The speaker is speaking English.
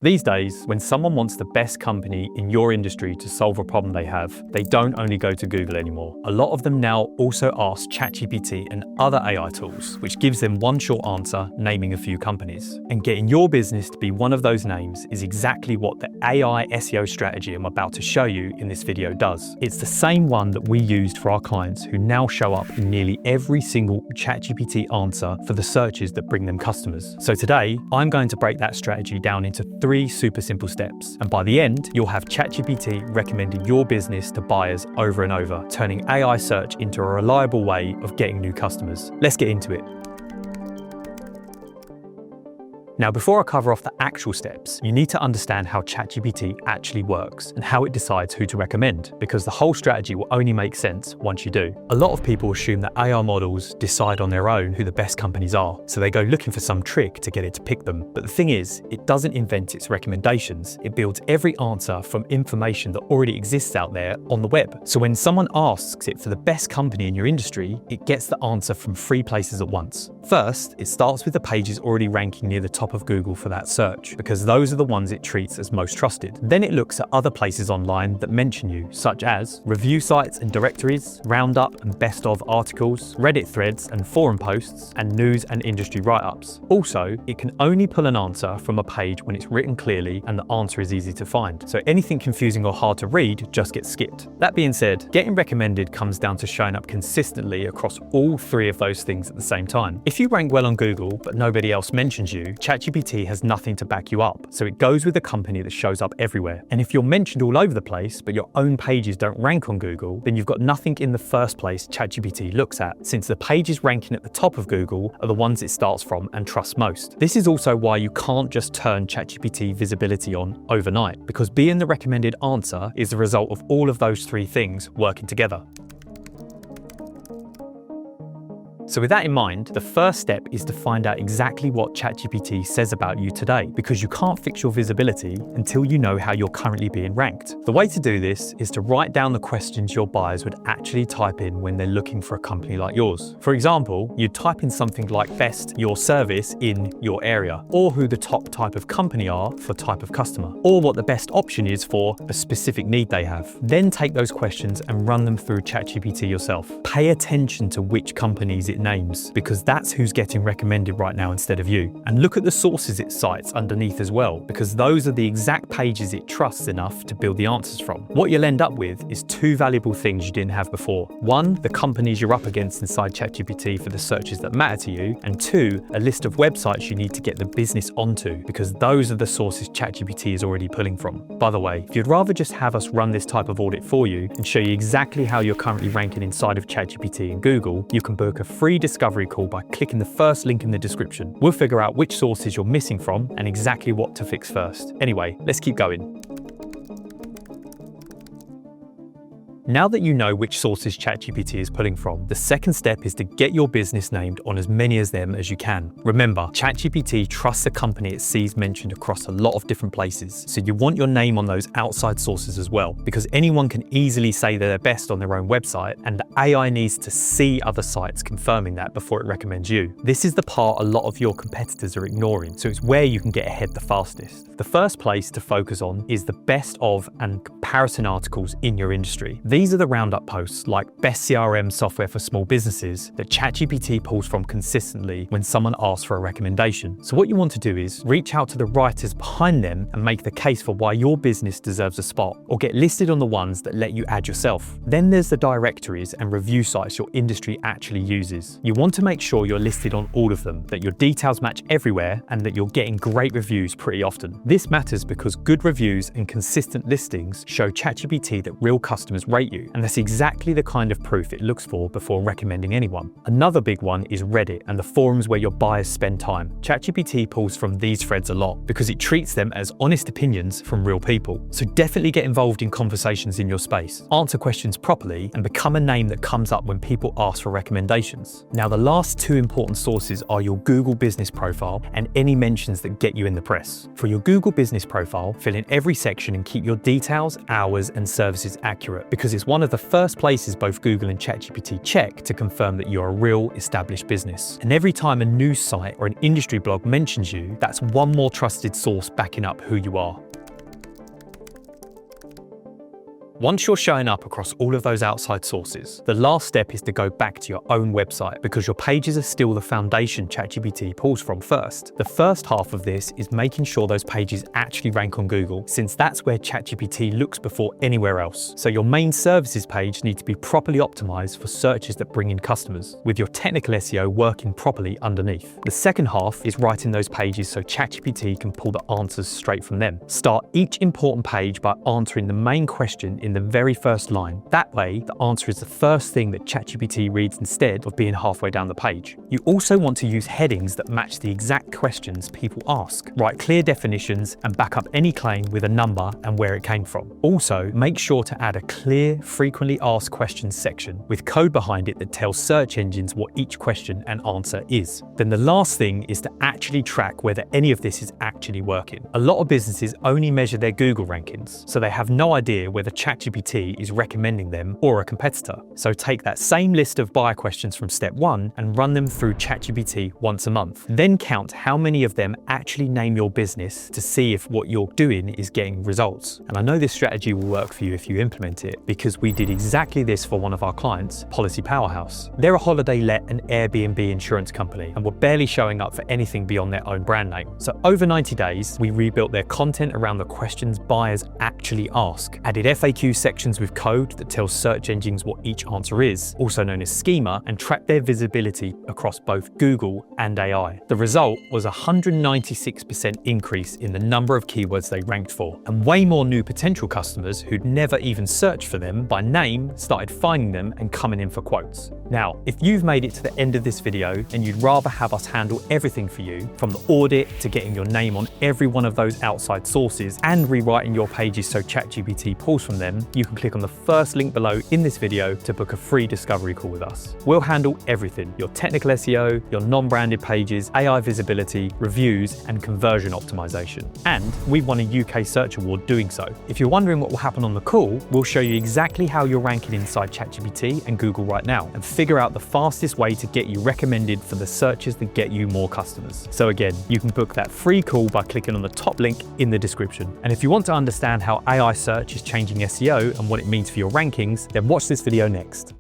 These days, when someone wants the best company in your industry to solve a problem they have, they don't only go to Google anymore. A lot of them now also ask ChatGPT and other AI tools, which gives them one short answer, naming a few companies. And getting your business to be one of those names is exactly what the AI SEO strategy I'm about to show you in this video does. It's the same one that we used for our clients who now show up in nearly every single ChatGPT answer for the searches that bring them customers. So today, I'm going to break that strategy down into three super simple steps. And by the end, you'll have ChatGPT recommending your business to buyers over and over, turning AI search into a reliable way of getting new customers. Let's get into it. Now, before I cover off the actual steps, you need to understand how ChatGPT actually works and how it decides who to recommend, because the whole strategy will only make sense once you do. A lot of people assume that AI models decide on their own who the best companies are, so they go looking for some trick to get it to pick them. But the thing is, it doesn't invent its recommendations. It builds every answer from information that already exists out there on the web. So when someone asks it for the best company in your industry, it gets the answer from three places at once. First, it starts with the pages already ranking near the top of Google for that search, because those are the ones it treats as most trusted. Then it looks at other places online that mention you, such as review sites and directories, roundup and best of articles, Reddit threads and forum posts, and news and industry write-ups. Also, it can only pull an answer from a page when it's written clearly and the answer is easy to find. So anything confusing or hard to read just gets skipped. That being said, getting recommended comes down to showing up consistently across all three of those things at the same time. If you rank well on Google, but nobody else mentions you, ChatGPT has nothing to back you up, so it goes with a company that shows up everywhere. And if you're mentioned all over the place, but your own pages don't rank on Google, then you've got nothing in the first place ChatGPT looks at, since the pages ranking at the top of Google are the ones it starts from and trusts most. This is also why you can't just turn ChatGPT visibility on overnight, because being the recommended answer is the result of all of those three things working together. So with that in mind, the first step is to find out exactly what ChatGPT says about you today, because you can't fix your visibility until you know how you're currently being ranked. The way to do this is to write down the questions your buyers would actually type in when they're looking for a company like yours. For example, you'd type in something like best your service in your area, or who the top type of company are for type of customer, or what the best option is for a specific need they have. Then take those questions and run them through ChatGPT yourself. Pay attention to which companies it names, because that's who's getting recommended right now instead of you. And look at the sources it cites underneath as well, because those are the exact pages it trusts enough to build the answers from. What you'll end up with is two valuable things you didn't have before. One, the companies you're up against inside ChatGPT for the searches that matter to you, and two, a list of websites you need to get the business onto, because those are the sources ChatGPT is already pulling from. By the way, if you'd rather just have us run this type of audit for you and show you exactly how you're currently ranking inside of ChatGPT and Google, you can book a free discovery call by clicking the first link in the description. We'll figure out which sources you're missing from and exactly what to fix first. Anyway, let's keep going. Now that you know which sources ChatGPT is pulling from, the second step is to get your business named on as many of them as you can. Remember, ChatGPT trusts the company it sees mentioned across a lot of different places, so you want your name on those outside sources as well, because anyone can easily say they're best on their own website, and the AI needs to see other sites confirming that before it recommends you. This is the part a lot of your competitors are ignoring, so it's where you can get ahead the fastest. The first place to focus on is the best of and comparison articles in your industry. These are the roundup posts like best CRM software for small businesses that ChatGPT pulls from consistently when someone asks for a recommendation. So what you want to do is reach out to the writers behind them and make the case for why your business deserves a spot, or get listed on the ones that let you add yourself. Then there's the directories and review sites your industry actually uses. You want to make sure you're listed on all of them, that your details match everywhere, and that you're getting great reviews pretty often. This matters because good reviews and consistent listings show ChatGPT that real customers rate you, and that's exactly the kind of proof it looks for before recommending anyone. Another big one is Reddit and the forums where your buyers spend time. ChatGPT pulls from these threads a lot because it treats them as honest opinions from real people. So definitely get involved in conversations in your space, answer questions properly, and become a name that comes up when people ask for recommendations. Now, the last two important sources are your Google business profile and any mentions that get you in the press. For your Google business profile, fill in every section and keep your details, hours, and services accurate, because it's is one of the first places both Google and ChatGPT check to confirm that you're a real established business. And every time a news site or an industry blog mentions you, that's one more trusted source backing up who you are. Once you're showing up across all of those outside sources, the last step is to go back to your own website because your pages are still the foundation ChatGPT pulls from first. The first half of this is making sure those pages actually rank on Google, since that's where ChatGPT looks before anywhere else. So your main services page needs to be properly optimized for searches that bring in customers, with your technical SEO working properly underneath. The second half is writing those pages so ChatGPT can pull the answers straight from them. Start each important page by answering the main question in the very first line. That way, the answer is the first thing that ChatGPT reads instead of being halfway down the page. You also want to use headings that match the exact questions people ask. Write clear definitions and back up any claim with a number and where it came from. Also, make sure to add a clear, frequently asked questions section with code behind it that tells search engines what each question and answer is. Then the last thing is to actually track whether any of this is actually working. A lot of businesses only measure their Google rankings, so they have no idea whether ChatGPT is recommending them or a competitor. So take that same list of buyer questions from step 1 and run them through ChatGPT once a month. Then count how many of them actually name your business to see if what you're doing is getting results. And I know this strategy will work for you if you implement it, because we did exactly this for one of our clients, Policy Powerhouse. They're a holiday let and Airbnb insurance company and were barely showing up for anything beyond their own brand name. So over 90 days, we rebuilt their content around the questions buyers actually ask, added FAQ sections with code that tells search engines what each answer is, also known as schema, and track their visibility across both Google and AI. The result was a 196% increase in the number of keywords they ranked for, and way more new potential customers who'd never even searched for them by name started finding them and coming in for quotes. Now, if you've made it to the end of this video and you'd rather have us handle everything for you, from the audit to getting your name on every one of those outside sources and rewriting your pages so ChatGPT pulls from them, you can click on the first link below in this video to book a free discovery call with us. We'll handle everything: your technical SEO, your non-branded pages, AI visibility, reviews, and conversion optimization. And we've won a UK Search Award doing so. If you're wondering what will happen on the call, we'll show you exactly how you're ranking inside ChatGPT and Google right now, and figure out the fastest way to get you recommended for the searches that get you more customers. So again, you can book that free call by clicking on the top link in the description. And if you want to understand how AI search is changing SEO and what it means for your rankings, then watch this video next.